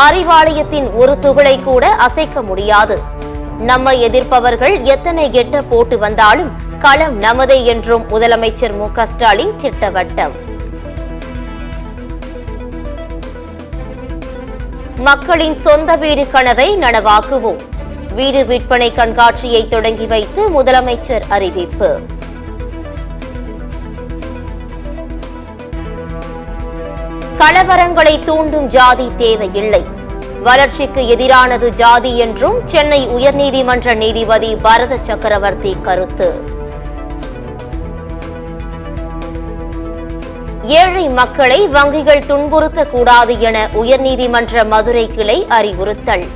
அறிவாலயத்தின் ஒரு துகளை கூட அசைக்க முடியாது. நம்மை எதிர்ப்பவர்கள் எத்தனை கெட்ட போட்டு வந்தாலும் களம் நமதே என்றும் முதலமைச்சர் மு.க. ஸ்டாலின் திட்டவட்டம். மக்களின் சொந்த வீடு கனவை நனவாக்குவோம். வீடு விற்பனை கண்காட்சியை தொடங்கி வைத்து முதலமைச்சர் அறிவிப்பு. கலவரங்களை தூண்டும் ஜாதி தேவையில்லை. வளர்ச்சிக்கு எதிரானது ஜாதி என்றும் சென்னை உயர்நீதிமன்ற நீதிபதி பரத சக்கரவர்த்தி கருத்து. ஏழை மக்களை வங்கிகள் துன்புறுத்தக்கூடாது என உயர்நீதிமன்ற மதுரை கிளை அறிவுறுத்தல்.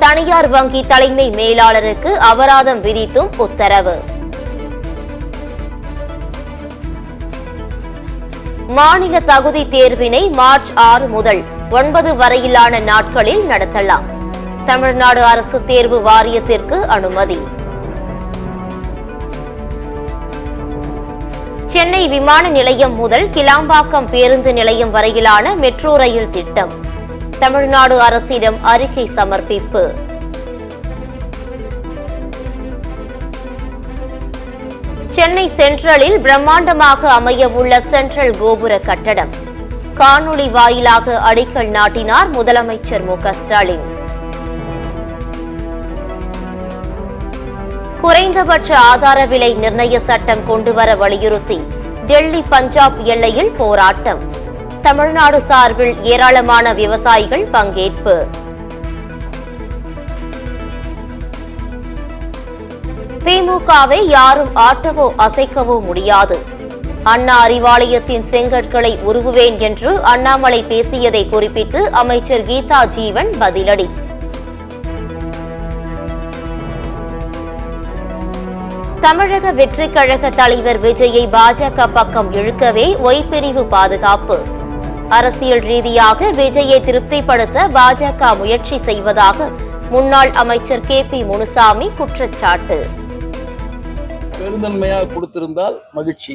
தனியார் வங்கி தலைமை மேலாளருக்கு அபராதம் விதித்தும் உத்தரவு. மாநில தகுதி தேர்வினை மார்ச் 6 முதல் 9 வரையிலான நாட்களில் நடத்தலாம். தமிழ்நாடு அரசு தேர்வு வாரியத்திற்கு அனுமதி. சென்னை விமான நிலையம் முதல் கிளாம்பாக்கம் பேருந்து நிலையம் வரையிலான மெட்ரோ ரயில் திட்டம் தமிழ்நாடு அரசிடம் அறிக்கை சமர்ப்பிப்பு. சென்னை சென்ட்ரலில் பிரம்மாண்டமாக அமையவுள்ள சென்ட்ரல் கோபுர கட்டடம் காணொலி வாயிலாக அடிக்கல் நாட்டினார் முதலமைச்சர் மு.க. ஸ்டாலின். குறைந்தபட்ச ஆதார விலை நிர்ணய சட்டம் கொண்டுவர வலியுறுத்தி டெல்லி பஞ்சாப் எல்லையில் போராட்டம். தமிழ்நாடு சார்பில் ஏராளமான விவசாயிகள் பங்கேற்பு. திமுகவை யாரும் ஆட்டவோ அசைக்கவோ முடியாது. அண்ணா அறிவாலயத்தின் செங்கற்களை உருவுவேன் என்று அண்ணாமலை பேசியதை குறிப்பிட்டு அமைச்சர் கீதா ஜீவன் பதிலடி. தமிழக வெற்றிக் கழக தலைவர் விஜயை பாஜக பக்கம் இழுக்கவே ஒய் பிரிவு பாதுகாப்பு. அரசியல் ரீதியாக விஜயை திருப்திப்படுத்த பாஜக முயற்சி செய்வதாக முன்னாள் அமைச்சர் கே.பி. முனுசாமி குற்றச்சாட்டு. பெருந்தன்மையாக கொடுத்திருந்தால் மகிழ்ச்சி.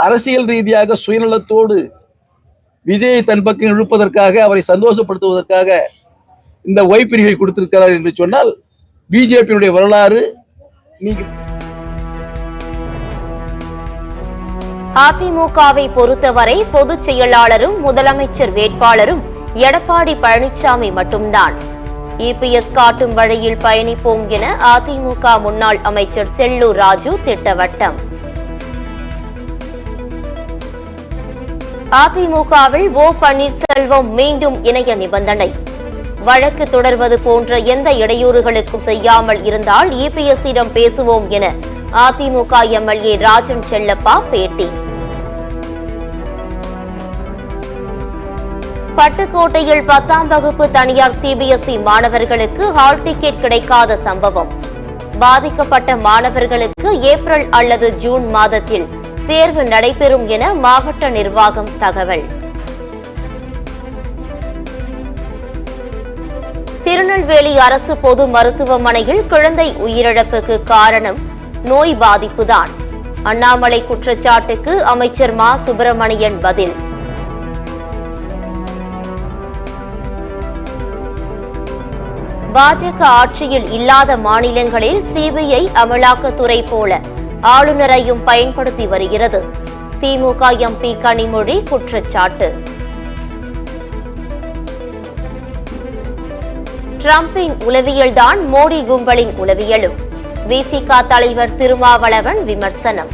அரசியல் ரீதியாக சுயநலத்தோடு விஜயை தன் பக்கம் இழுப்பதற்காக, அவரை சந்தோஷப்படுத்துவதற்காக இந்த ஒய் பிரிவை கொடுத்திருக்கிறார் என்று சொன்னால் பிஜேபியினுடைய வரலாறு அதிமுகவை பொறுத்தவரை பொதுச் செயலாளரும் முதலமைச்சர் வேட்பாளரும் எடப்பாடி பழனிசாமி மட்டும்தான். இபிஎஸ் காட்டும் வழியில் பயணிப்போம் என அதிமுக முன்னாள் அமைச்சர் செல்லூர் ராஜு திட்டவட்டம். அதிமுகவில் ஓ பன்னீர்செல்வம் மீண்டும் இணைய நிபந்தனை. வழக்கு தொடர்வது போன்ற எந்த இடையூறுகளுக்கும் செய்யாமல் இருந்தால் இபிஎஸ்ஸிடம் பேசுவோம் என அதிமுக எம்எல்ஏ ராஜன் செல்லப்பா பேட்டி. பட்டுக்கோட்டையில் 10ஆம் வகுப்பு தனியார் சிபிஎஸ்இ மாணவர்களுக்கு ஹால் டிக்கெட் கிடைக்காத சம்பவம். பாதிக்கப்பட்ட மாணவர்களுக்கு ஏப்ரல் அல்லது ஜூன் மாதத்தில் தேர்வு நடைபெறும் என மாவட்ட நிர்வாகம் தகவல். திருநெல்வேலி அரசு பொது மருத்துவமனையில் குழந்தை உயிரிழப்புக்கு காரணம் நோய் பாதிப்புதான். அண்ணாமலை குற்றச்சாட்டுக்கு அமைச்சர் மா சுப்பிரமணியன் பதில். பாஜக ஆட்சியில் இல்லாத மாநிலங்களில் சிபிஐ அமலாக்கத்துறை போல ஆளுநரையும் பயன்படுத்தி வருகிறது. திமுக எம்பி கனிமொழி குற்றச்சாட்டு. டிரம்பின் உளவியல்தான் மோடி கும்பலின் உளவியலும். விசிக தலைவர் திருமாவளவன் விமர்சனம்.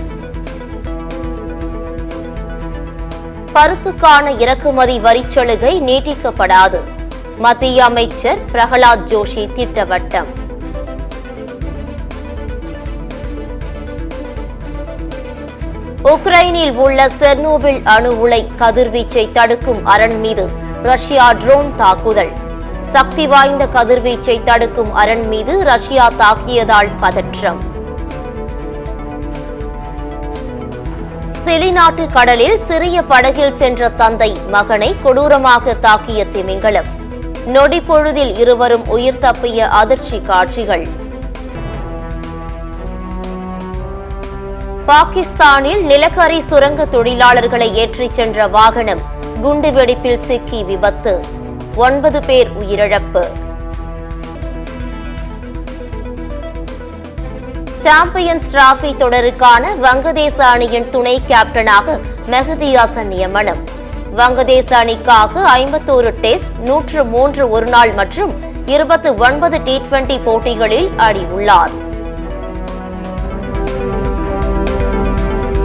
பருப்புக்கான இறக்குமதி வரிச்சலுகை நீட்டிக்கப்படாது. மத்திய அமைச்சர் பிரகலாத் ஜோஷி திட்டவட்டம். உக்ரைனில் உள்ள செர்னோபில் அணு உலை கதிர்வீச்சை தடுக்கும் அரண் மீது ரஷ்யா ட்ரோன் தாக்குதல். சக்தி வாய்ந்த கதிர்வீச்சை தடுக்கும் அரண் மீது ரஷ்யா தாக்கியதால் பதற்றம். சிலி நாட்டு கடலில் சிறிய படகில் சென்ற தந்தை மகனை கொடூரமாக தாக்கிய திமிங்கலம். நொடி பொழுதில் இருவரும் உயிர் தப்பிய அதிர்ச்சி காட்சிகள். பாகிஸ்தானில் நிலக்கரி சுரங்க தொழிலாளர்களை ஏற்றிச் சென்ற வாகனம் குண்டுவெடிப்பில் சிக்கி விபத்து. 9 பேர் உயிரிழப்பு. சாம்பியன்ஸ் டிராபி தொடருக்கான வங்கதேச அணியின் துணை கேப்டனாக மெஹதி ஹசன் நியமனம். வங்கதேச அணிக்காக 51 டெஸ்ட், 103 ஒருநாள் மற்றும் 29 T20 போட்டிகளில் ஆடியுள்ளார்.